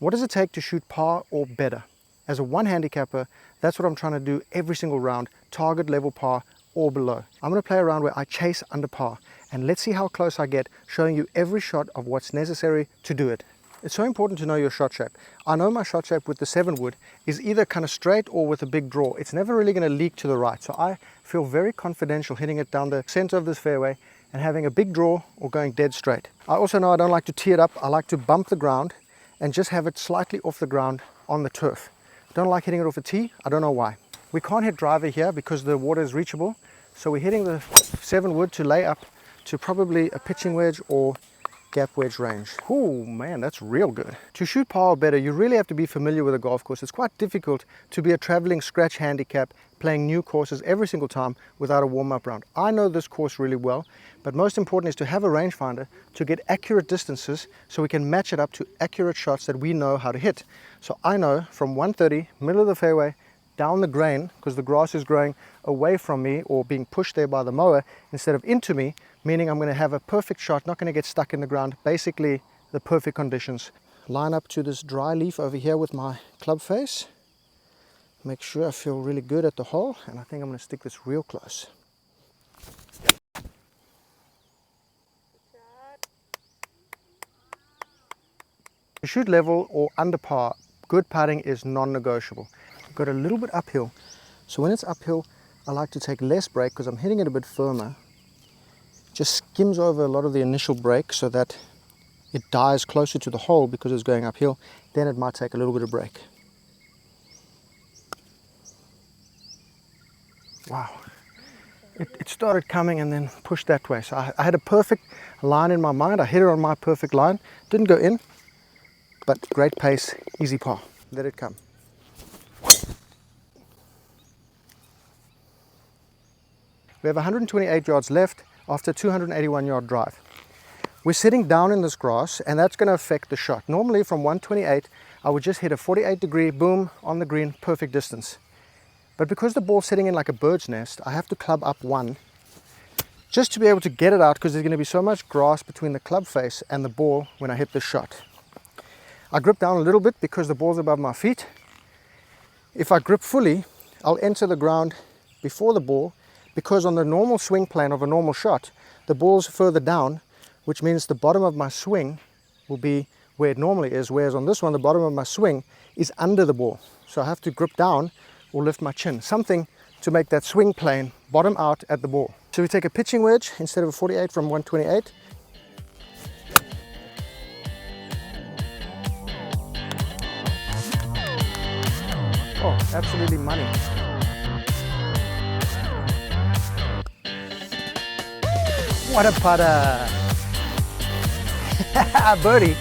What does it take to shoot par or better? As a one handicapper, that's what I'm trying to do every single round, target level par or below. I'm going to play around where I chase under par, and let's see how close I get, showing you every shot of what's necessary to do it. It's so important to know your shot shape. I know my shot shape with the 7 wood is either kind of straight or with a big draw. It's never really going to leak to the right, so I feel very confidential hitting it down the center of this fairway and having a big draw or going dead straight. I also know I don't like to tee it up. I like to bump the ground and just have it slightly off the ground on the turf. Don't like hitting it off a tee. I don't know why. We can't hit driver here because the water is reachable, so we're hitting the 7 wood to lay up to probably a pitching wedge or gap wedge range. Oh man, that's real good. To shoot par or better, you really have to be familiar with a golf course. It's quite difficult to be a traveling scratch handicap playing new courses every single time without a warm-up round. I know this course really well, but most important is to have a rangefinder to get accurate distances so we can match it up to accurate shots that we know how to hit. So I know from 130, middle of the fairway, down the grain, because the grass is growing away from me or being pushed there by the mower instead of into me, meaning I'm going to have a perfect shot, not going to get stuck in the ground, basically the perfect conditions. Line up to this dry leaf over here with my club face. Make sure I feel really good at the hole, and I think I'm going to stick this real close. To shoot level or under par, good putting is non-negotiable. I've got a little bit uphill, so when it's uphill I like to take less break because I'm hitting it a bit firmer. Just skims over a lot of the initial break so that it dies closer to the hole because it's going uphill. Then it might take a little bit of break. Wow, it started coming and then pushed that way. So I had a perfect line in my mind. I hit it on my perfect line. Didn't go in, but great pace, easy par. Let it come. We have 128 yards left after a 281 yard drive. We're sitting down in this grass, and that's going to affect the shot. Normally from 128 I would just hit a 48-degree boom on the green, perfect distance. But because the ball's sitting in like a bird's nest, I have to club up one just to be able to get it out, because there's going to be so much grass between the club face and the ball when I hit the shot. I grip down a little bit because the ball's above my feet. If I grip fully, I'll enter the ground before the ball, because on the normal swing plane of a normal shot, the ball's further down, which means the bottom of my swing will be where it normally is, whereas on this one, the bottom of my swing is under the ball. So I have to grip down or lift my chin, something to make that swing plane bottom out at the ball. So we take a pitching wedge instead of a 48 from 128. Oh, absolutely money. What a putter! Birdie!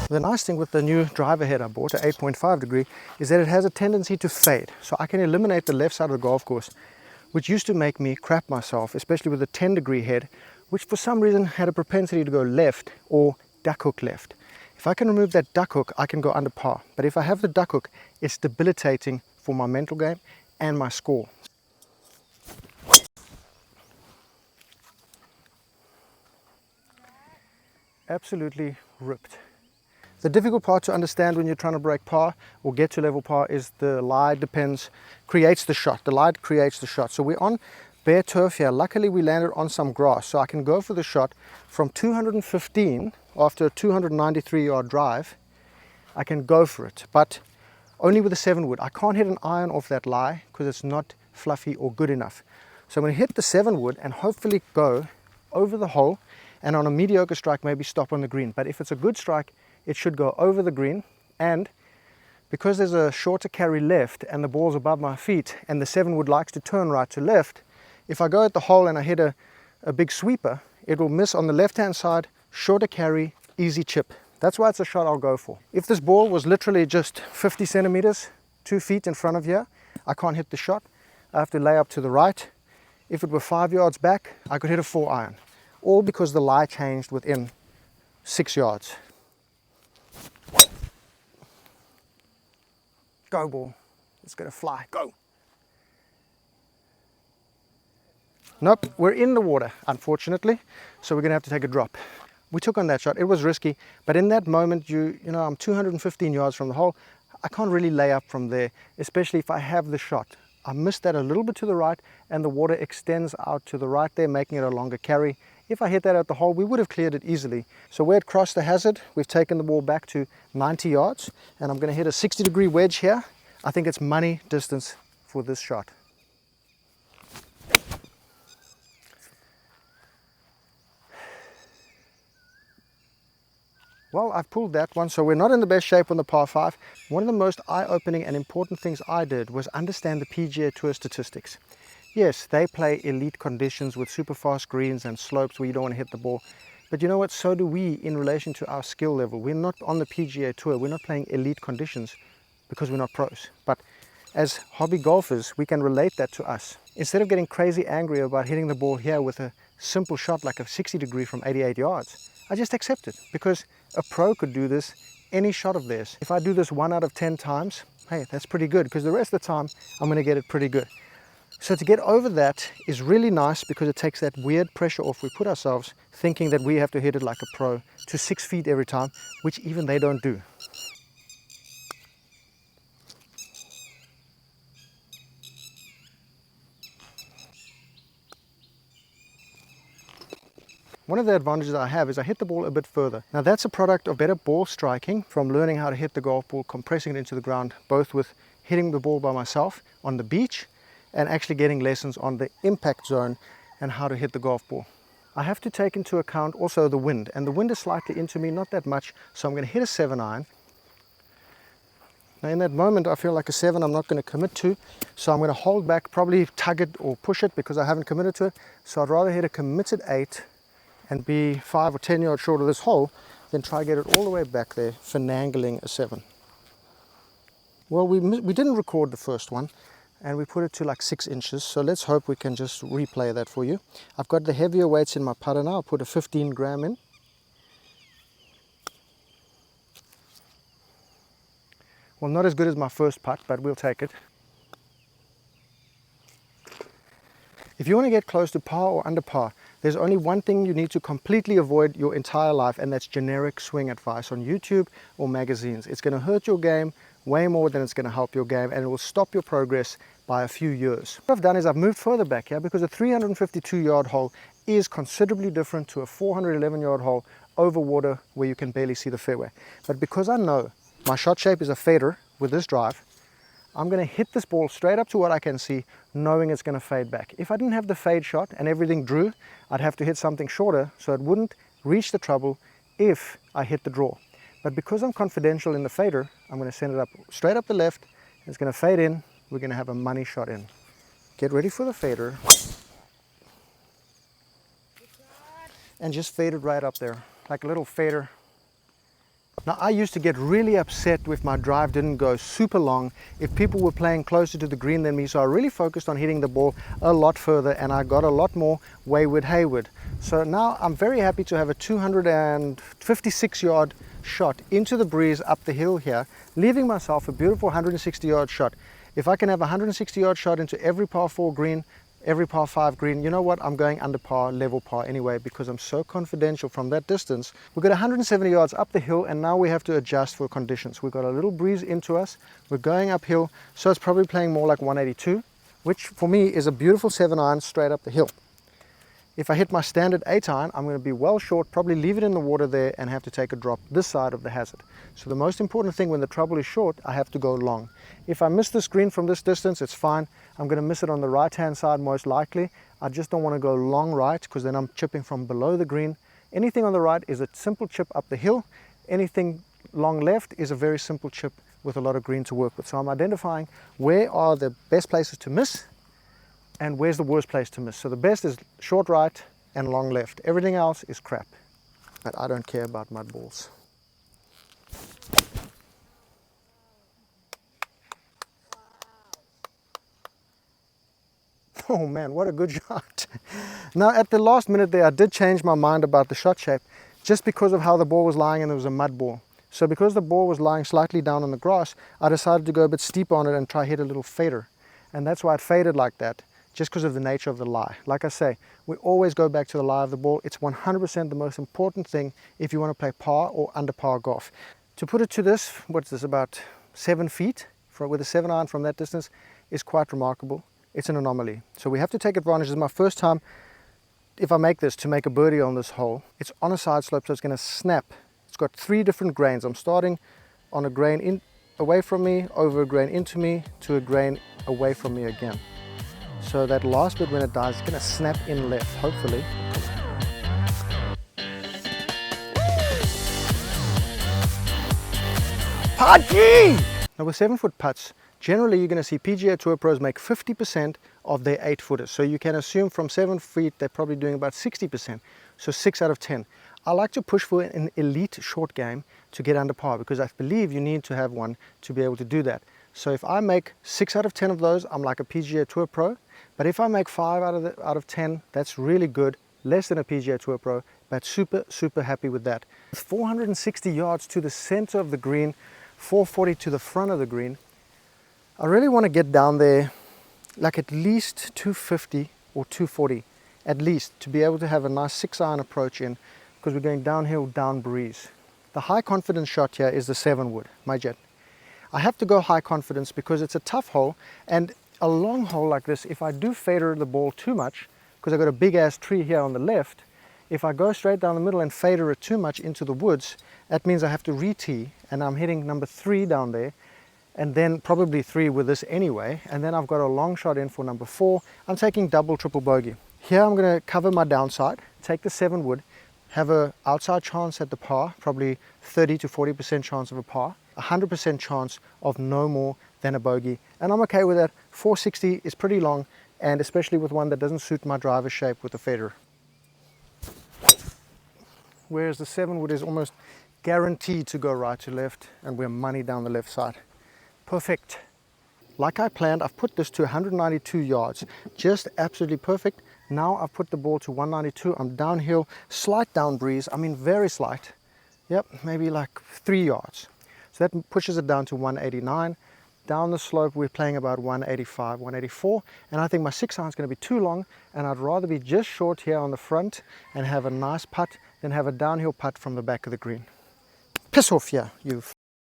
The nice thing with the new driver head I bought, an 8.5 degree, is that it has a tendency to fade. So I can eliminate the left side of the golf course, which used to make me crap myself, especially with a 10 degree head, which for some reason had a propensity to go left or duck hook left. If I can remove that duck hook, I can go under par. But if I have the duck hook, it's debilitating for my mental game and my score. Absolutely ripped. The difficult part to understand when you're trying to break par or get to level par is the lie creates the shot. The lie creates the shot. So we're on bare turf here. Luckily we landed on some grass, so I can go for the shot from 215 after a 293 yard drive. I can go for it, but only with a 7 wood. I can't hit an iron off that lie because it's not fluffy or good enough. So I'm going to hit the 7 wood and hopefully go over the hole, and on a mediocre strike maybe stop on the green. But if it's a good strike, it should go over the green. And because there's a shorter carry left and the ball's above my feet and the 7 wood likes to turn right to left, if I go at the hole and I hit a big sweeper, it will miss on the left hand side, shorter carry, easy chip. That's why it's a shot I'll go for. If this ball was literally just 50 centimeters, 2 feet in front of here, I can't hit the shot. I have to lay up to the right. If it were 5 yards back, I could hit a 4 iron. All because the lie changed within 6 yards. Go ball. It's going to fly. Go. Nope, we're in the water, unfortunately. So we're going to have to take a drop. we took on that shot. It was risky, but in that moment, you know, I'm 215 yards from the hole. I can't really lay up from there, especially if I have the shot. I missed that a little bit to the right, and the water extends out to the right there, making it a longer carry. If I hit that at the hole, we would have cleared it easily. So where it crossed the hazard, we've taken the ball back to 90 yards, and I'm going to hit a 60-degree wedge here. I think it's money distance for this shot. Well, I've pulled that one, so we're not in the best shape on the par 5. One of the most eye-opening and important things I did was understand the PGA Tour statistics. Yes, they play elite conditions with super fast greens and slopes where you don't want to hit the ball. But you know what? So do we in relation to our skill level. We're not on the PGA Tour. We're not playing elite conditions because we're not pros. But as hobby golfers, we can relate that to us. Instead of getting crazy angry about hitting the ball here with a simple shot like a 60-degree from 88 yards, I just accept it because a pro could do this any shot of theirs. If I do this 1 out of 10 times, hey, that's pretty good because the rest of the time I'm going to get it pretty good. So to get over that is really nice because it takes that weird pressure off we put ourselves thinking that we have to hit it like a pro to 6 feet every time, which even they don't do. One of the advantages I have is I hit the ball a bit further. Now that's a product of better ball striking from learning how to hit the golf ball, compressing it into the ground, both with hitting the ball by myself on the beach and actually getting lessons on the impact zone and how to hit the golf ball. I have to take into account also the wind, and the wind is slightly into me, not that much, so I'm going to hit a 7-iron. Now in that moment I feel like a 7 I'm not going to commit to, so I'm going to hold back, probably tug it or push it because I haven't committed to it. So I'd rather hit a committed 8 and be 5 or 10 yards short of this hole than try to get it all the way back there finagling a 7. Well, we didn't record the first one and we put it to like 6 inches, so let's hope we can just replay that for you. I've got the heavier weights in my putter now. I'll put a 15 gram in. Well, not as good as my first putt, but we'll take it. If you want to get close to par or under par, there's only one thing you need to completely avoid your entire life, and that's generic swing advice on YouTube or magazines. It's going to hurt your game way more than it's going to help your game, and it will stop your progress by a few years. What I've done is I've moved further back here because a 352-yard hole is considerably different to a 411-yard hole over water where you can barely see the fairway. But because I know my shot shape is a fader with this drive, I'm going to hit this ball straight up to what I can see, knowing it's going to fade back. If I didn't have the fade shot and everything drew, I'd have to hit something shorter so it wouldn't reach the trouble if I hit the draw. But because I'm confidential in the fader, I'm going to send it up straight up the left. It's going to fade in. We're going to have a money shot in. Get ready for the fader. And just fade it right up there, like a little fader. Now I used to get really upset if my drive didn't go super long, if people were playing closer to the green than me, so I really focused on hitting the ball a lot further and I got a lot more wayward hayward. So now I'm very happy to have a 256-yard shot into the breeze up the hill here, leaving myself a beautiful 160-yard shot. If I can have a 160-yard shot into every par 4 green, every par 5 green, you know what, I'm going under par, level par anyway, because I'm so confidential from that distance. We've got 170 yards up the hill, and now we have to adjust for conditions. We've got a little breeze into us, we're going uphill, so it's probably playing more like 182, which for me is a beautiful 7-iron straight up the hill. If I hit my standard 8-iron, I'm going to be well short, probably leave it in the water there and have to take a drop this side of the hazard. So the most important thing when the trouble is short, I have to go long. If I miss the screen from this distance, it's fine. I'm going to miss it on the right-hand side most likely. I just don't want to go long right because then I'm chipping from below the green. Anything on the right is a simple chip up the hill. Anything long left is a very simple chip with a lot of green to work with. So I'm identifying where are the best places to miss and where's the worst place to miss. So the best is short right and long left. Everything else is crap. But I don't care about mud balls. Oh man, what a good shot. Now at the last minute there, I did change my mind about the shot shape just because of how the ball was lying and there was a mud ball. So because the ball was lying slightly down on the grass, I decided to go a bit steeper on it and try hit a little fader. And that's why it faded like that, just because of the nature of the lie. Like I say, we always go back to the lie of the ball. It's 100% the most important thing if you want to play par or under par golf. To put it to this, what's this, about 7 feet with a 7-iron from that distance is quite remarkable. It's an anomaly. So we have to take advantage. This is my first time, if I make this, to make a birdie on this hole. It's on a side slope, so it's going to snap. It's got 3 different grains. I'm starting on a grain away from me, over a grain into me, to a grain away from me again. So that last bit, when it dies, it's going to snap in left, hopefully. Pudgy! Now with 7-foot putts, generally you're going to see PGA Tour pros make 50% of their 8-footers. So you can assume from 7 feet they're probably doing about 60%. So 6 out of 10. I like to push for an elite short game to get under par, because I believe you need to have one to be able to do that. So if I make 6 out of 10 of those, I'm like a PGA Tour pro. But if I make 5 out of 10, that's really good. Less than a PGA Tour pro, but super happy with that. 460 yards to the center of the green, 440 to the front of the green. I really want to get down there like at least 250 or 240, at least, to be able to have a nice 6-iron approach in, because we're going downhill, down breeze. The high confidence shot here is the 7-wood, my jet. I have to go high confidence because it's a tough hole, and a long hole like this, if I do fader the ball too much, because I've got a big ass tree here on the left, if I go straight down the middle and fader it too much into the woods, that means I have to re-tee, and I'm hitting number 3 down there, and then probably 3 with this anyway, and then I've got a long shot in for number 4. I'm taking double, triple bogey. Here I'm going to cover my downside, take the 7-wood, have a outside chance at the par, probably 30 to 40% chance of a par, 100% chance of no more than a bogey, and I'm okay with that. 460 is pretty long, and especially with one that doesn't suit my driver shape with the fader. Whereas the 7-wood is almost guaranteed to go right to left, and we're money down the left side. Perfect. Like I planned, I've put this to 192 yards, just absolutely perfect. Now I've put the ball to 192. I'm downhill, slight down breeze. I mean, very slight. Yep, maybe like 3 yards. So that pushes it down to 189. Down the slope, we're playing about 185, 184. And I think my 6-iron is going to be too long, and I'd rather be just short here on the front and have a nice putt than have a downhill putt from the back of the green. Piss off here, you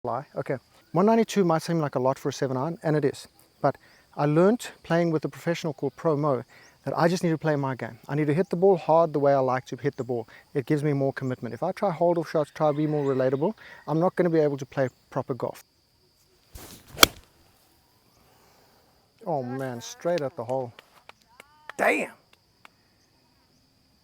fly. Okay, 192 might seem like a lot for a 7-iron, and it is. But I learned playing with a professional called Pro Mo that I just need to play my game. I need to hit the ball hard the way I like to hit the ball. It gives me more commitment. If I try hold-off shots, try to be more relatable, I'm not going to be able to play proper golf. Oh man, straight at the hole. Damn!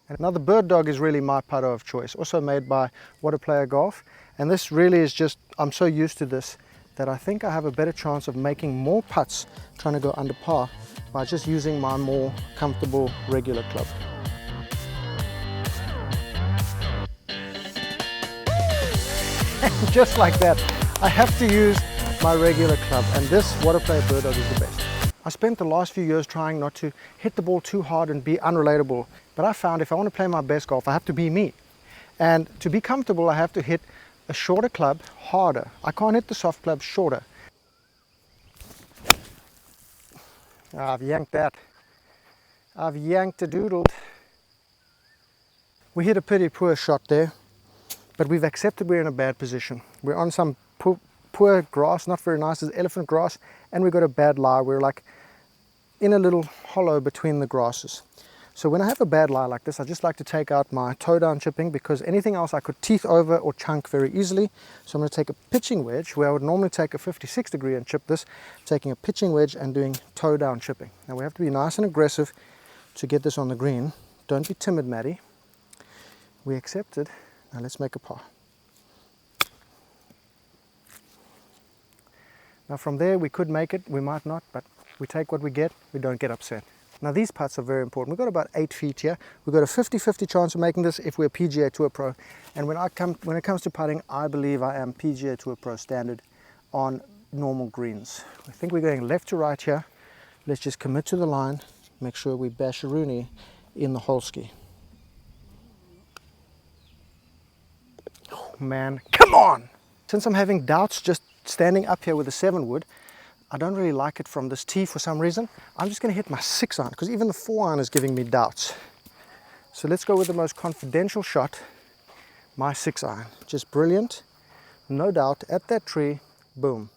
And now the bird dog is really my putter of choice, also made by What a Player Golf. And this really is just, I'm so used to this that I think I have a better chance of making more putts trying to go under par by just using my more comfortable regular club. Just like that, I have to use my regular club, and this What a Player bird dog is the best. I spent the last few years trying not to hit the ball too hard and be unrelatable, but I found if I want to play my best golf, I have to be me. And to be comfortable, I have to hit a shorter club harder. I can't hit the soft club shorter. I've yanked that. I've yanked a doodle. We hit a pretty poor shot there, but we've accepted we're in a bad position. We're on some poor grass, not very nice, it's elephant grass, and we've got a bad lie. We're like in a little hollow between the grasses. So when I have a bad lie like this, I just like to take out my toe down chipping, because anything else I could teeth over or chunk very easily. So I'm going to take a pitching wedge where I would normally take a 56 degree and chip this, taking a pitching wedge and doing toe down chipping. Now we have to be nice and aggressive to get this on the green. Don't be timid, Maddie. We accepted. Now let's make a par. Now from there we could make it, we might not, but we take what we get, we don't get upset. Now these putts are very important. We've got about 8 feet here. We've got a 50-50 chance of making this if we're PGA Tour Pro. And when it comes to putting, I believe I am PGA Tour Pro standard on normal greens. I think we're going left to right here. Let's just commit to the line, make sure we bash a Rooney in the holski. Oh man, come on! Since I'm having doubts just standing up here with a 7-wood, I don't really like it from this tee for some reason. I'm just going to hit my 6-iron because even the 4-iron is giving me doubts. So let's go with the most confidential shot, my 6-iron. Just brilliant, no doubt, at that tree, boom.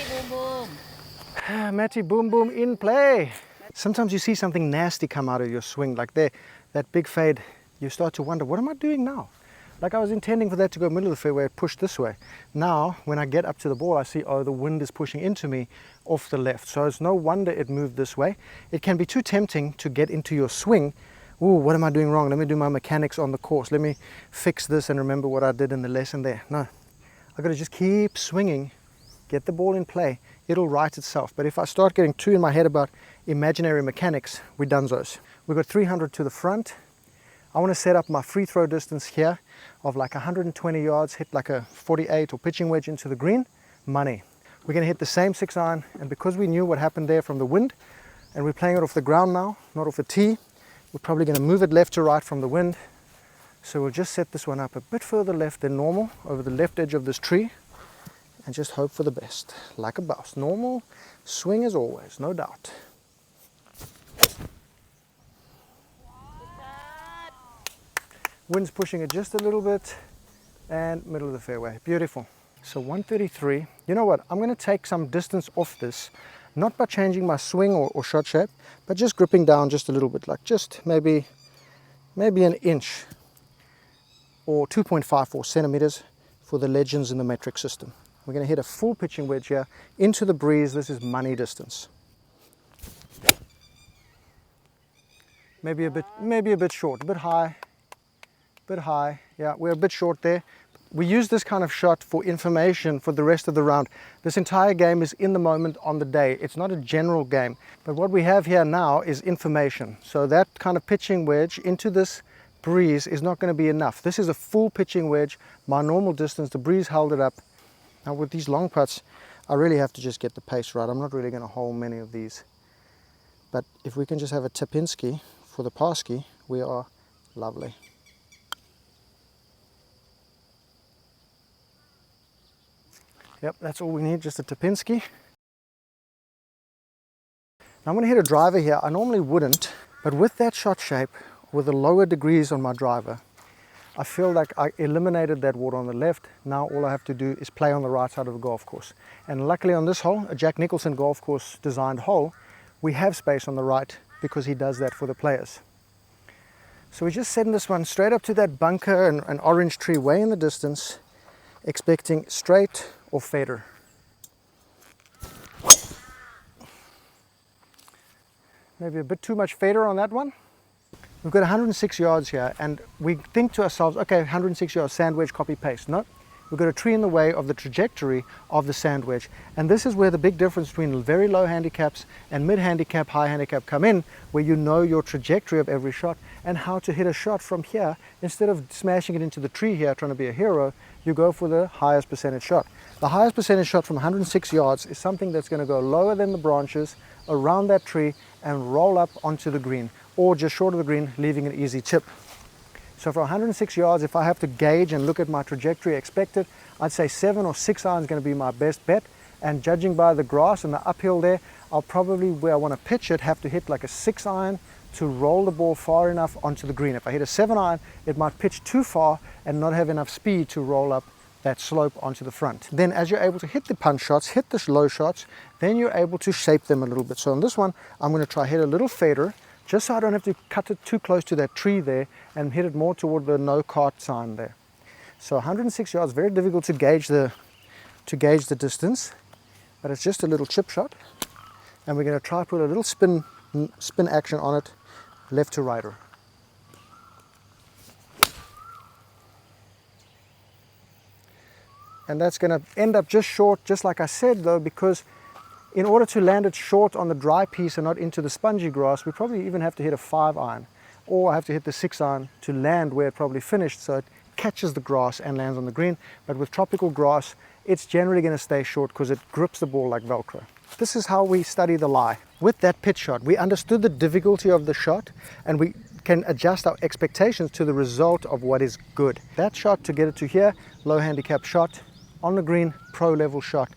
Boom, boom. Matty boom boom in play. Sometimes you see something nasty come out of your swing, like there, that big fade. You start to wonder, what am I doing now? Like I was intending for that to go middle of the fairway, it pushed this way. Now, when I get up to the ball, I see, oh, the wind is pushing into me off the left. So it's no wonder it moved this way. It can be too tempting to get into your swing. Ooh, what am I doing wrong? Let me do my mechanics on the course. Let me fix this and remember what I did in the lesson there. No, I've got to just keep swinging, get the ball in play. It'll right itself. But if I start getting too in my head about imaginary mechanics, we're donezo's. We've got 300 to the front. I want to set up my free throw distance here of like 120 yards, hit like a 48 or pitching wedge into the green, money. We're going to hit the same 6-iron, and because we knew what happened there from the wind, and we're playing it off the ground now, not off the tee, we're probably going to move it left to right from the wind. So we'll just set this one up a bit further left than normal, over the left edge of this tree, and just hope for the best, like a boss. Normal swing as always, no doubt. Wind's pushing it just a little bit, and middle of the fairway. Beautiful. So 133. You know what? I'm going to take some distance off this, not by changing my swing or shot shape, but just gripping down just a little bit, like just maybe an inch or 2.54 centimeters for the legends in the metric system. We're going to hit a full pitching wedge here into the breeze. This is money distance. Maybe a bit short, a bit high. Yeah, we're a bit short there. We use this kind of shot for information for the rest of the round. This entire game is in the moment on the day. It's not a general game, but what we have here now is information. So that kind of pitching wedge into this breeze is not going to be enough. This is a full pitching wedge, my normal distance. The breeze held it up. Now with these long putts, I really have to just get the pace right. I'm not really going to hold many of these, but if we can just have a Tapinski for the Parsky, we are lovely. Yep, that's all we need, just a Tapinski. Now I'm going to hit a driver here. I normally wouldn't, but with that shot shape, with the lower degrees on my driver, I feel like I eliminated that water on the left. Now all I have to do is play on the right side of the golf course. And luckily on this hole, a Jack Nicholson golf course designed hole, we have space on the right because he does that for the players. So we're just setting this one straight up to that bunker and an orange tree way in the distance, expecting straight or fader. Maybe a bit too much fader on that one. We've got 106 yards here, and we think to ourselves, okay, 106 yards, sand wedge, copy paste. No, we've got a tree in the way of the trajectory of the sand wedge. And this is where the big difference between very low handicaps and mid handicap, high handicap come in, where you know your trajectory of every shot and how to hit a shot from here. Instead of smashing it into the tree here, trying to be a hero, you go for the highest percentage shot. The highest percentage shot from 106 yards is something that's going to go lower than the branches, around that tree, and roll up onto the green, or just short of the green, leaving an easy chip. So for 106 yards, if I have to gauge and look at my trajectory expected, I'd say 7 or 6 iron is going to be my best bet. And judging by the grass and the uphill there, I'll probably, where I want to pitch it, have to hit like a 6 iron to roll the ball far enough onto the green. If I hit a 7 iron, it might pitch too far and not have enough speed to roll up that slope onto the front. Then as you're able to hit the punch shots, hit the low shots, then you're able to shape them a little bit. So on this one, I'm going to try hit a little fader, just so I don't have to cut it too close to that tree there and hit it more toward the no cart sign there. So 106 yards, very difficult to gauge the distance, but it's just a little chip shot, and we're going to try put a little spin action on it, left to righter. And that's going to end up just short, just like I said though, because in order to land it short on the dry piece and not into the spongy grass, we probably even have to hit a 5 iron, or I have to hit the 6 iron to land where it probably finished, so it catches the grass and lands on the green. But with tropical grass, it's generally going to stay short because it grips the ball like Velcro. This is how we study the lie. With that pitch shot, we understood the difficulty of the shot, and we can adjust our expectations to the result of what is good. That shot to get it to here, low handicap shot, on the green, pro level shot.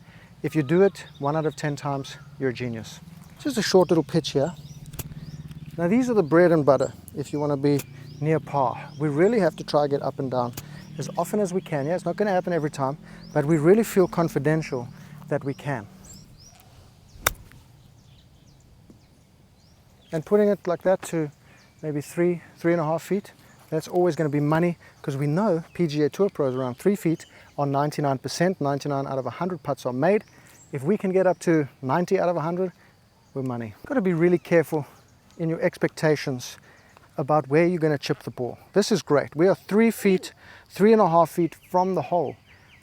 If you do it 1 out of 10 times, you're a genius. Just a short little pitch here. Now these are the bread and butter if you want to be near par. We really have to try to get up and down as often as we can. Yeah, it's not going to happen every time, but we really feel confidential that we can. And putting it like that to maybe 3.5 feet, that's always going to be money, because we know PGA Tour pros around 3 feet on 99%, 99 out of 100 putts are made. If we can get up to 90 out of 100, we're money. Got to be really careful in your expectations about where you're going to chip the ball. This is great. We are 3 feet, 3.5 feet from the hole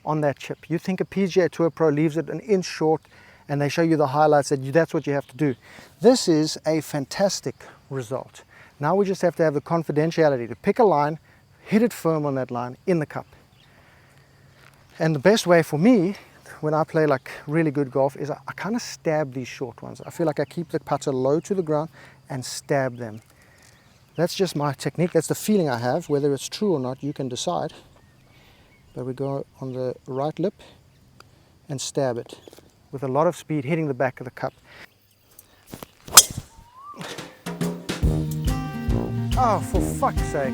on that chip. You think a PGA Tour pro leaves it an inch short and they show you the highlights that that's what you have to do. This is a fantastic result. Now we just have to have the confidentiality to pick a line, hit it firm on that line in the cup. And the best way for me when I play like really good golf is I kind of stab these short ones. I feel like I keep the putter low to the ground and stab them. That's just my technique. That's the feeling I have. Whether it's true or not, you can decide. But we go on the right lip and stab it with a lot of speed, hitting the back of the cup. Oh, for fuck's sake.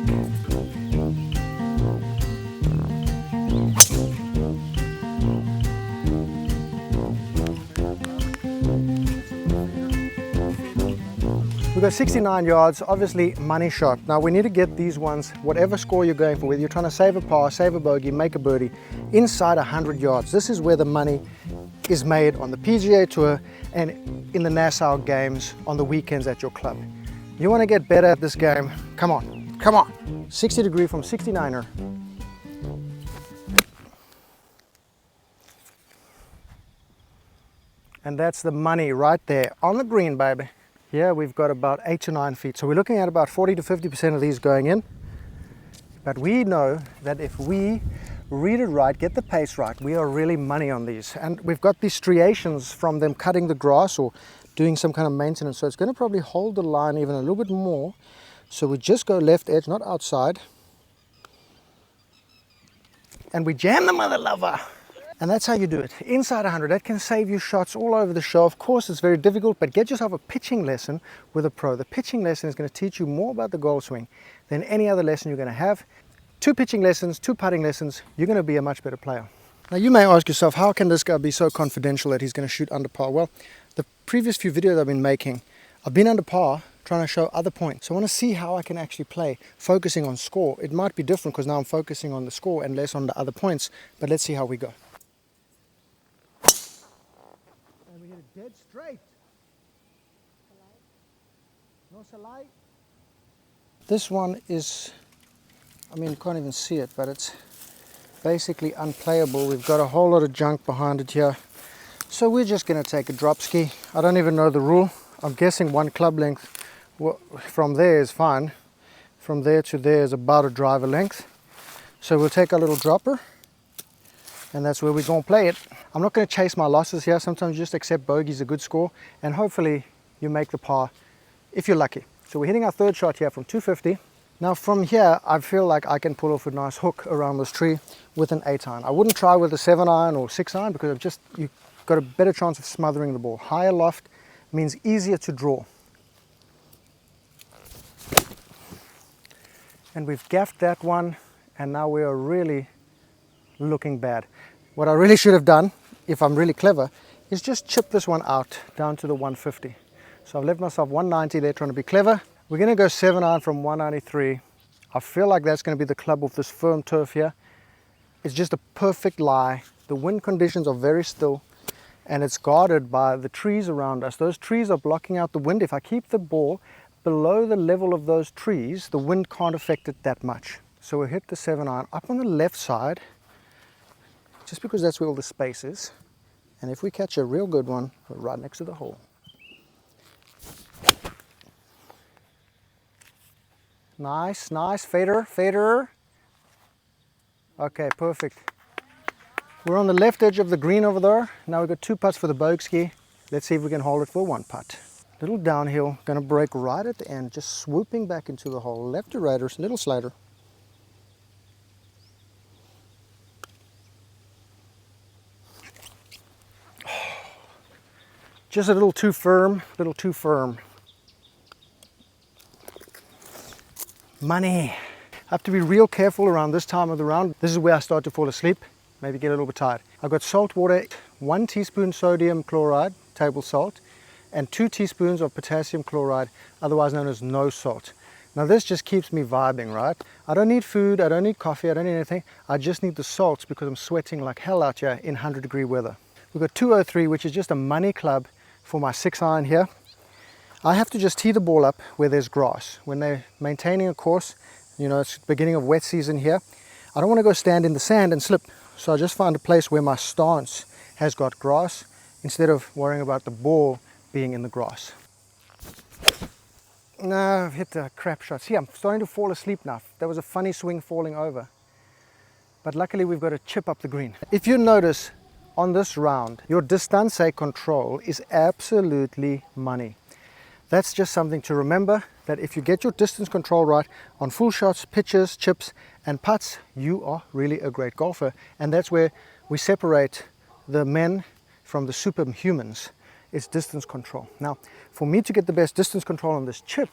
We've got 69 yards, obviously money shot. Now we need to get these ones, whatever score you're going for, whether you're trying to save a par, save a bogey, make a birdie, inside 100 yards. This is where the money is made on the PGA Tour and in the Nassau games on the weekends at your club. You want to get better at this game? Come on, come on. 60 degree from 69er. And that's the money right there on the green, baby. Here we've got about 8 to 9 feet. So we're looking at about 40 to 50% of these going in. But we know that if we read it right, get the pace right, we are really money on these. And we've got these striations from them cutting the grass or doing some kind of maintenance. So it's going to probably hold the line even a little bit more. So we just go left edge, not outside. And we jam the mother lover. And that's how you do it. Inside 100, that can save you shots all over the show. Of course, it's very difficult, but get yourself a pitching lesson with a pro. The pitching lesson is going to teach you more about the golf swing than any other lesson you're going to have. 2 pitching lessons, 2 putting lessons, you're going to be a much better player. Now you may ask yourself, how can this guy be so confidential that he's going to shoot under par? Well, the previous few videos I've been making, I've been under par trying to show other points. So I want to see how I can actually play, focusing on score. It might be different because now I'm focusing on the score and less on the other points, but let's see how we go. And we hit it dead straight. No salai. This one is, I mean, you can't even see it, but it's basically unplayable. We've got a whole lot of junk behind it here. So we're just going to take a drop ski. I don't even know the rule. I'm guessing 1 club length from there is fine. From there to there is about a driver length. So we'll take our little dropper, and that's where we're going to play it. I'm not going to chase my losses here. Sometimes you just accept bogey's a good score, and hopefully you make the par if you're lucky. So we're hitting our 3rd shot here from 250. Now from here, I feel like I can pull off a nice hook around this tree with an 8-iron. I wouldn't try with a 7-iron or 6-iron because you've got a better chance of smothering the ball. Higher loft means easier to draw. And we've gaffed that one, and now we are really looking bad. What I really should have done, if I'm really clever, is just chip this one out down to the 150. So I've left myself 190 there trying to be clever. We're going to go 7-iron from 193. I feel like that's going to be the club of this firm turf here. It's just a perfect lie. The wind conditions are very still, and it's guarded by the trees around us. Those trees are blocking out the wind. If I keep the ball below the level of those trees, the wind can't affect it that much. So we'll hit the 7-iron up on the left side, just because that's where all the space is. And if we catch a real good one, we're right next to the hole. Nice, nice, fader, fader. Okay, perfect. We're on the left edge of the green over there. Now we've got 2 putts for the bogey ski. Let's see if we can hold it for 1 putt. Little downhill, gonna break right at the end, just swooping back into the hole. Left to right, or little slider. Just a little too firm, little too firm. Money. I have to be real careful around this time of the round. This is where I start to fall asleep, maybe get a little bit tired. I've got salt water, 1 teaspoon sodium chloride, table salt, and 2 teaspoons of potassium chloride, otherwise known as no salt. Now this just keeps me vibing, right? I don't need food, I don't need coffee, I don't need anything. I just need the salts because I'm sweating like hell out here in 100-degree weather. We've got 203, which is just a money club for my 6-iron here. I have to just tee the ball up where there's grass. When they're maintaining a course, you know, it's beginning of wet season here, I don't want to go stand in the sand and slip. So I just find a place where my stance has got grass instead of worrying about the ball being in the grass. No, I've hit a crap shot. See, I'm starting to fall asleep now. That was a funny swing falling over. But luckily we've got a chip up the green. If you notice on this round, your distance control is absolutely money. That's just something to remember, that if you get your distance control right on full shots, pitches, chips and putts, you are really a great golfer. And that's where we separate the men from the superhumans. Is distance control. Now, for me to get the best distance control on this chip,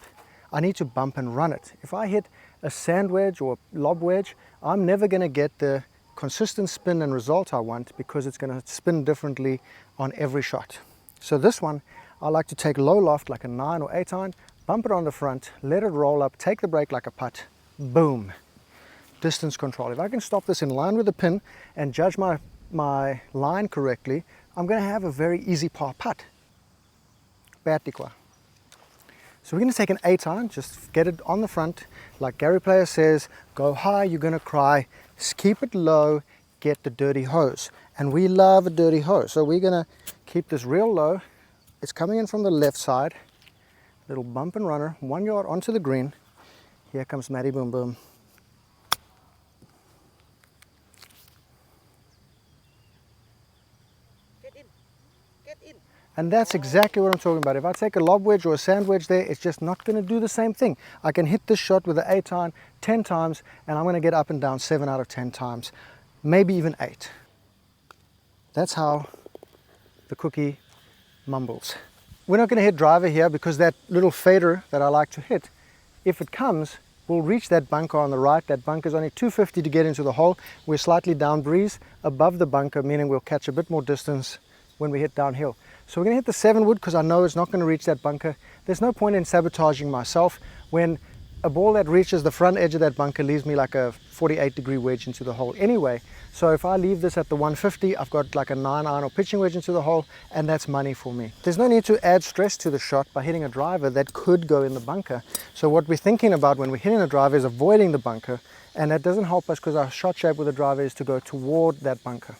I need to bump and run it. If I hit a sand wedge or a lob wedge, I'm never going to get the consistent spin and result I want because it's going to spin differently on every shot. So this one, I like to take low loft like a 9 or 8 iron, bump it on the front, let it roll up, take the break like a putt, boom. Distance control. If I can stop this in line with the pin and judge my line correctly, I'm going to have a very easy par putt. So we're going to take an 8 iron, just get it on the front. Like Gary Player says, go high, you're going to cry. Keep it low, get the dirty hose. And we love a dirty hose. So we're going to keep this real low. It's coming in from the left side. Little bump and runner, 1 yard onto the green. Here comes Matty Boom Boom. And that's exactly what I'm talking about. If I take a lob wedge or a sand wedge there, it's just not going to do the same thing. I can hit this shot with an 8 iron 10 times, and I'm going to get up and down 7 out of 10 times, maybe even 8. That's how the cookie mumbles. We're not going to hit driver here because that little fader that I like to hit, if it comes, will reach that bunker on the right. That bunker is only 250 to get into the hole. We're slightly down breeze above the bunker, meaning we'll catch a bit more distance when we hit downhill. So we're going to hit the 7 wood because I know it's not going to reach that bunker. There's no point in sabotaging myself when a ball that reaches the front edge of that bunker leaves me like a 48-degree wedge into the hole anyway. So if I leave this at the 150, I've got like a 9 iron or pitching wedge into the hole, and that's money for me. There's no need to add stress to the shot by hitting a driver that could go in the bunker. So what we're thinking about when we're hitting a driver is avoiding the bunker, and that doesn't help us because our shot shape with the driver is to go toward that bunker.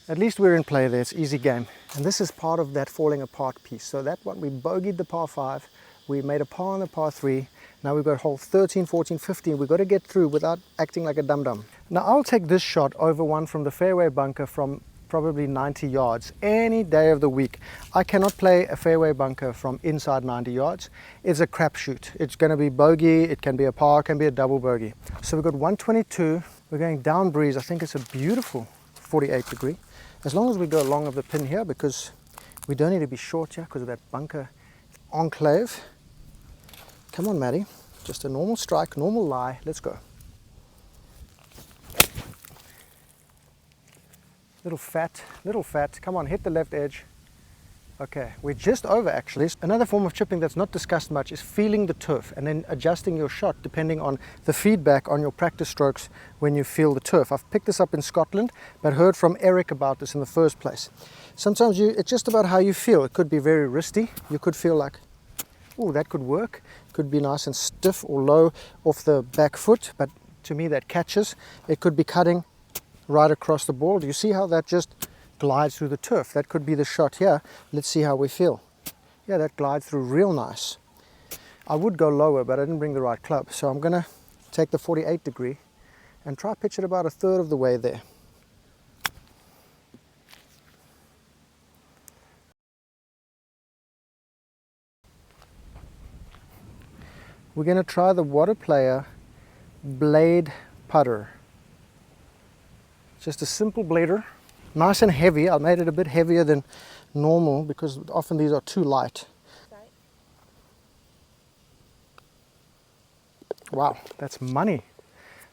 At least we're in play there, it's easy game. And this is part of that falling apart piece. So that one, we bogeyed the par 5, we made a par on the par 3, now we've got hole 13, 14, 15, we've got to get through without acting like a dum-dum. Now I'll take this shot over one from the fairway bunker from probably 90 yards any day of the week. I cannot play a fairway bunker from inside 90 yards. It's a crapshoot. It's going to be bogey, it can be a par, it can be a double bogey. So we've got 122, we're going down breeze. I think it's a beautiful 48-degree. As long as we go along of the pin here, because we don't need to be short here because of that bunker enclave. Come on, Matty. Just a normal strike, normal lie. Let's go. Little fat. Come on, hit the left edge. Okay, we're just over actually. Another form of chipping that's not discussed much is feeling the turf and then adjusting your shot depending on the feedback on your practice strokes when you feel the turf. I've picked this up in Scotland, but heard from Eric about this in the first place. Sometimes it's just about how you feel. It could be very wristy. You could feel like, oh, that could work. It could be nice and stiff or low off the back foot, but to me that catches. It could be cutting right across the ball. Do you see how that just glides through the turf? That could be the shot here. Let's see how we feel. Yeah, that glides through real nice. I would go lower, but I didn't bring the right club. So I'm going to take the 48 degree and try pitch it about a third of the way there. We're going to try the Water Player blade putter. Just a simple blader, nice and heavy. I made it a bit heavier than normal because often these are too light. Wow, that's money.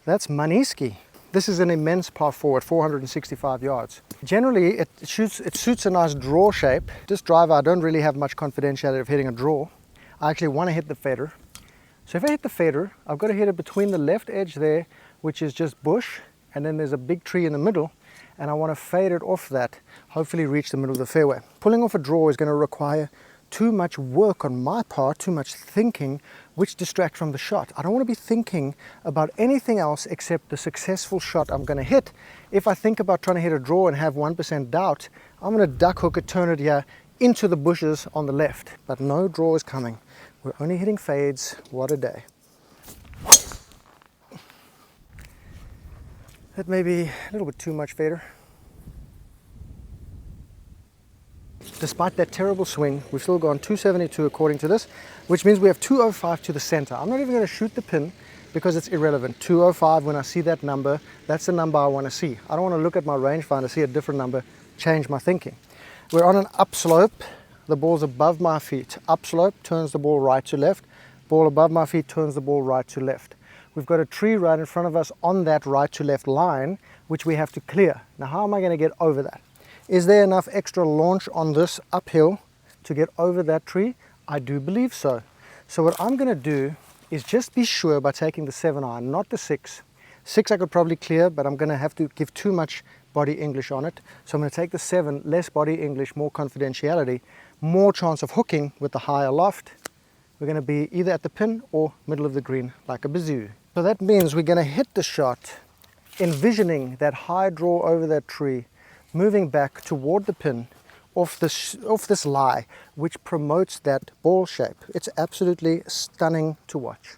That's moneyski. This is an immense par 4 at 465 yards. Generally, it suits a nice draw shape. This driver, I don't really have much confidentiality of hitting a draw. I actually want to hit the fader. So if I hit the fader, I've got to hit it between the left edge there, which is just bush, and then there's a big tree in the middle, and I want to fade it off that, hopefully reach the middle of the fairway. Pulling off a draw is going to require too much work on my part, too much thinking, which distracts from the shot. I don't want to be thinking about anything else except the successful shot I'm going to hit. If I think about trying to hit a draw and have 1% doubt, I'm going to duck hook it, turn it here into the bushes on the left. But no draw is coming. We're only hitting fades. What a day. That may be a little bit too much fader. Despite that terrible swing, we've still gone 272 according to this, which means we have 205 to the center. I'm not even going to shoot the pin because it's irrelevant. 205, when I see that number, that's the number I want to see. I don't want to look at my rangefinder, see a different number, change my thinking. We're on an upslope. The ball's above my feet. Upslope turns the ball right to left. Ball above my feet turns the ball right to left. We've got a tree right in front of us on that right to left line, which we have to clear. Now, how am I going to get over that? Is there enough extra launch on this uphill to get over that tree? I do believe so. So what I'm going to do is just be sure by taking the 7 iron, not the 6. 6 I could probably clear, but I'm going to have to give too much body English on it. So I'm going to take the 7, less body English, more confidentiality, more chance of hooking with the higher loft. We're going to be either at the pin or middle of the green like a bazoo. So that means we're going to hit the shot envisioning that high draw over that tree, moving back toward the pin off this lie, which promotes that ball shape. It's absolutely stunning to watch.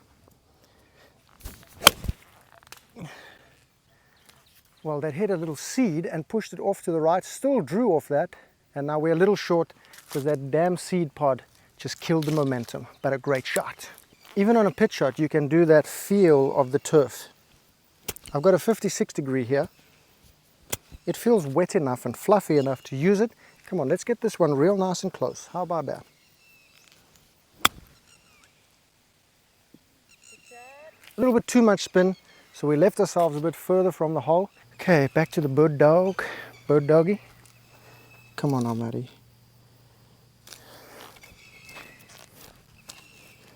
Well, that hit a little seed and pushed it off to the right, still drew off that, and now we're a little short because that damn seed pod just killed the momentum, but a great shot. Even on a pitch shot, you can do that feel of the turf. I've got a 56 degree here. It feels wet enough and fluffy enough to use it. Come on, let's get this one real nice and close. How about that? A little bit too much spin, so we left ourselves a bit further from the hole. Okay, back to the bird doggy. Come on now, Maddie.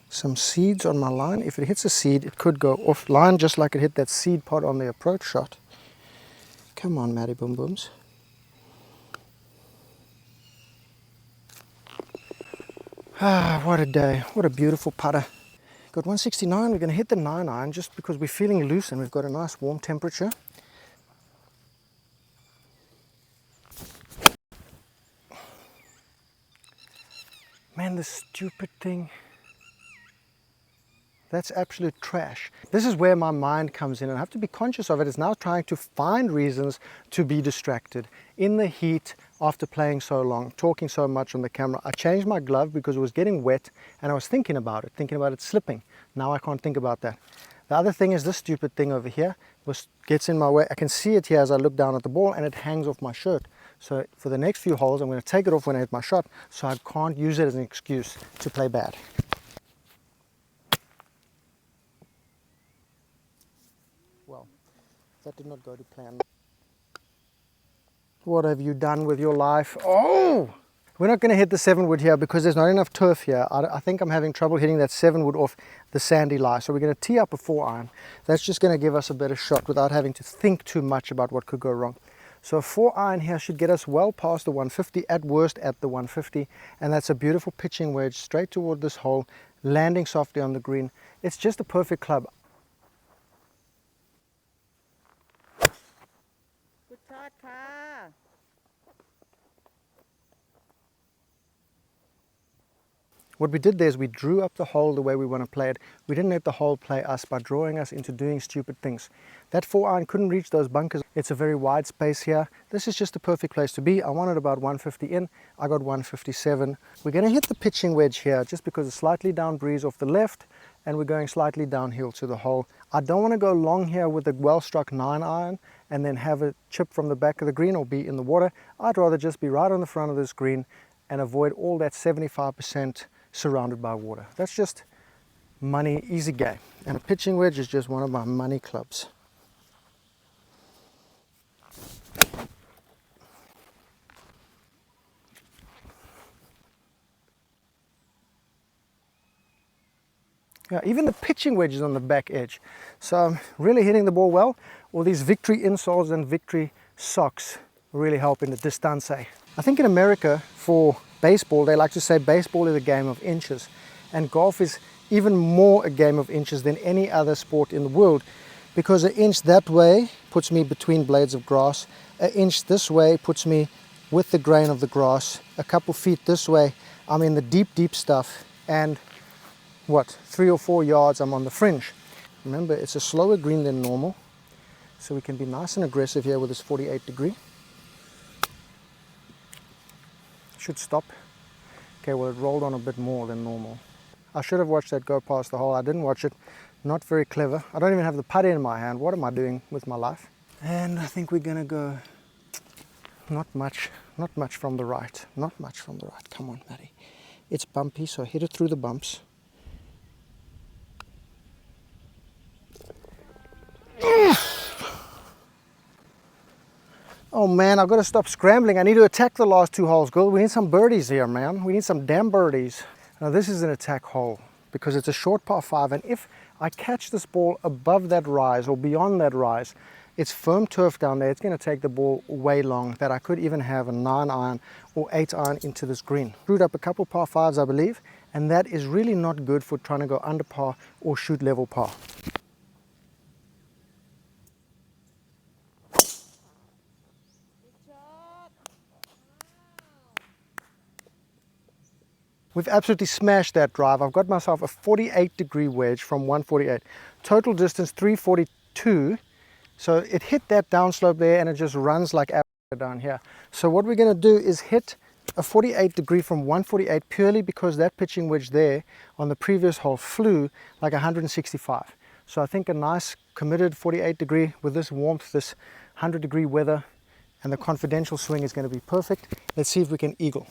Some seeds on my line. If it hits a seed, it could go offline, just like it hit that seed pod on the approach shot. Come on, Matty Boom Booms. Ah, what a day. What a beautiful putter. Got 169. We're going to hit the 9 iron just because we're feeling loose and we've got a nice warm temperature. Man, this stupid thing. That's absolute trash. This is where my mind comes in, and I have to be conscious of it. It's now trying to find reasons to be distracted. In the heat, after playing so long, talking so much on the camera, I changed my glove because it was getting wet and I was thinking about it slipping. Now I can't think about that. The other thing is this stupid thing over here gets in my way. I can see it here as I look down at the ball and it hangs off my shirt. So for the next few holes, I'm going to take it off when I hit my shot so I can't use it as an excuse to play bad. Well, that did not go to plan. What have you done with your life? Oh! We're not going to hit the 7 wood here because there's not enough turf here. I think I'm having trouble hitting that 7 wood off the sandy lie. So we're going to tee up a 4 iron. That's just going to give us a better shot without having to think too much about what could go wrong. So a 4 iron here should get us well past the 150, at worst at the 150. And that's a beautiful pitching wedge straight toward this hole, landing softly on the green. It's just a perfect club. Good shot, Pa. What we did there is we drew up the hole the way we want to play it. We didn't let the hole play us by drawing us into doing stupid things. That 4 iron couldn't reach those bunkers. It's a very wide space here. This is just the perfect place to be. I wanted about 150 in. I got 157. We're going to hit the pitching wedge here just because it's slightly down breeze off the left and we're going slightly downhill to the hole. I don't want to go long here with a well-struck 9-iron and then have it chip from the back of the green or be in the water. I'd rather just be right on the front of this green and avoid all that 75% surrounded by water. That's just money, easy game. And a pitching wedge is just one of my money clubs. Yeah, even the pitching wedge is on the back edge. So I'm really hitting the ball well. All these Victory insoles and Victory socks really help in the distance. I think in America for baseball, they like to say baseball is a game of inches. And golf is even more a game of inches than any other sport in the world, because an inch that way puts me between blades of grass. An inch this way puts me with the grain of the grass. A couple feet this way, I'm in the deep, deep stuff. And what, 3 or 4 yards, I'm on the fringe. Remember, it's a slower green than normal, so we can be nice and aggressive here with this 48 degree. Should stop. Okay, well, it rolled on a bit more than normal. I should have watched that go past the hole. I didn't watch it. Not very clever. I don't even have the putter in my hand. What am I doing with my life? And I think we're gonna go not much from the right. Not much from the right. Come on, Maddie. It's bumpy, so hit it through the bumps. Oh man, I've got to stop scrambling. I need to attack the last 2 holes, girl. We need some birdies here, man. We need some damn birdies. Now this is an attack hole because it's a short par 5, and if I catch this ball above that rise or beyond that rise, it's firm turf down there. It's going to take the ball way long, that I could even have a 9-iron or 8-iron into this green. Screwed up a couple par 5s, I believe, and that is really not good for trying to go under par or shoot level par. We've absolutely smashed that drive. I've got myself a 48 degree wedge from 148. Total distance 342. So it hit that downslope there and it just runs like Apparel down here. So what we're going to do is hit a 48 degree from 148 purely because that pitching wedge there on the previous hole flew like 165. So I think a nice committed 48 degree with this warmth, this 100 degree weather, and the confidential swing is going to be perfect. Let's see if we can eagle.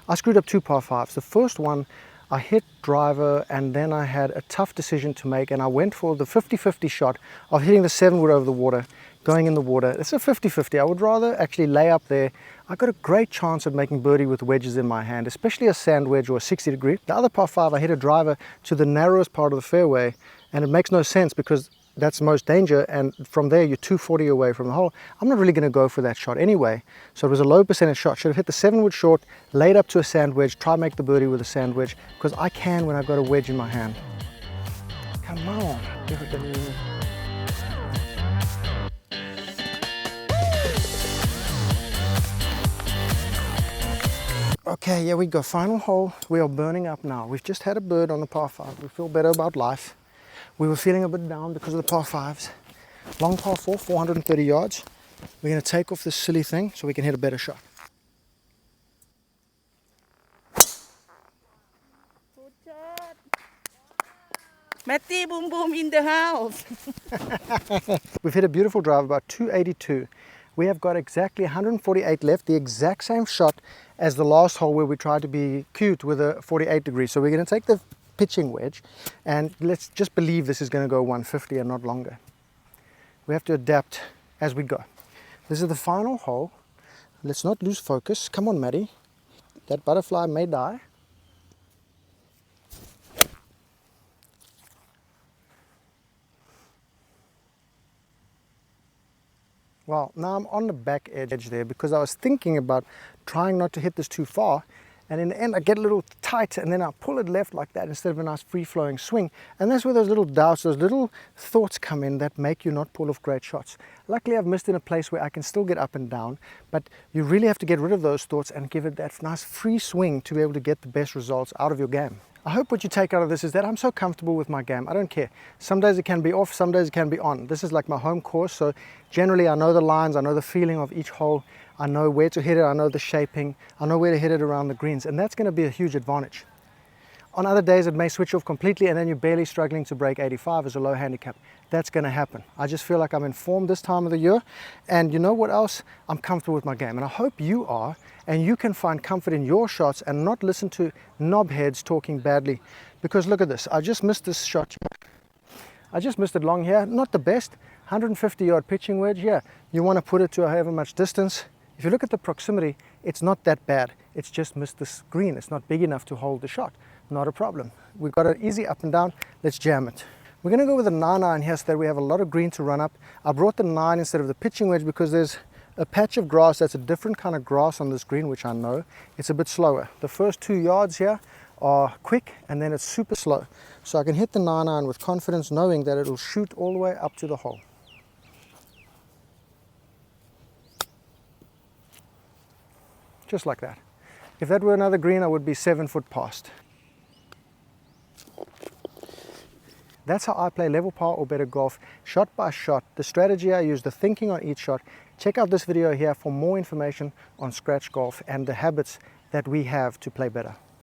I screwed up 2 par 5s. The first one, I hit driver and then I had a tough decision to make, and I went for the 50-50 shot of hitting the 7-wood over the water, going in the water. It's a 50-50. I would rather actually lay up there. I got a great chance of making birdie with wedges in my hand, especially a sand wedge or a 60 degree. The other par 5, I hit a driver to the narrowest part of the fairway, and it makes no sense because that's most danger, and from there you're 240 away from the hole. I'm not really going to go for that shot anyway, so it was a low percentage shot. Should have hit the 7-wood short, laid up to a sand wedge, try make the birdie with a sand wedge, because I can when I've got a wedge in my hand. Come on, give it to me. Okay, here we go, final hole. We are burning up now. We've just had a bird on the par 5. We feel better about life. We were feeling a bit down because of the par 5s. Long par 4, 430 yards. We're going to take off this silly thing so we can hit a better shot. Good shot. Matty Boom Boom in the house. We've hit a beautiful drive, about 282. We have got exactly 148 left, the exact same shot as the last hole where we tried to be cute with a 48 degree. So we're going to take the pitching wedge and let's just believe this is going to go 150 and not longer. We have to adapt as we go. This is the final hole. Let's not lose focus. Come on, Maddie. That butterfly may die. Well, now I'm on the back edge there because I was thinking about trying not to hit this too far, and in the end I get a little tight and then I pull it left like that instead of a nice free-flowing swing, and that's where those little doubts, those little thoughts come in that make you not pull off great shots. Luckily I've missed in a place where I can still get up and down, but you really have to get rid of those thoughts and give it that nice free swing to be able to get the best results out of your game. I hope what you take out of this is that I'm so comfortable with my game. I don't care. Some days it can be off, some days it can be on. This is like my home course, so generally I know the lines, I know the feeling of each hole, I know where to hit it, I know the shaping, I know where to hit it around the greens, and that's going to be a huge advantage. On other days it may switch off completely and then you're barely struggling to break 85 as a low handicap. That's going to happen. I just feel like I'm informed this time of the year, and you know what else? I'm comfortable with my game, and I hope you are, and you can find comfort in your shots and not listen to knobheads talking badly. Because look at this, I just missed this shot. I just missed it long here, not the best, 150 yard pitching wedge. Yeah, you want to put it to however much distance. If you look at the proximity, it's not that bad. It's just missed this green. It's not big enough to hold the shot. Not a problem. We've got an easy up and down. Let's jam it. We're going to go with a 9-iron here so that we have a lot of green to run up. I brought the 9 instead of the pitching wedge because there's a patch of grass that's a different kind of grass on this green, which I know. It's a bit slower. The first 2 yards here are quick and then it's super slow. So I can hit the 9-iron with confidence knowing that it'll shoot all the way up to the hole. Just like that. If that were another green, I would be 7 foot past. That's how I play level par or better golf, shot by shot. The strategy I use, the thinking on each shot. Check out this video here for more information on scratch golf and the habits that we have to play better.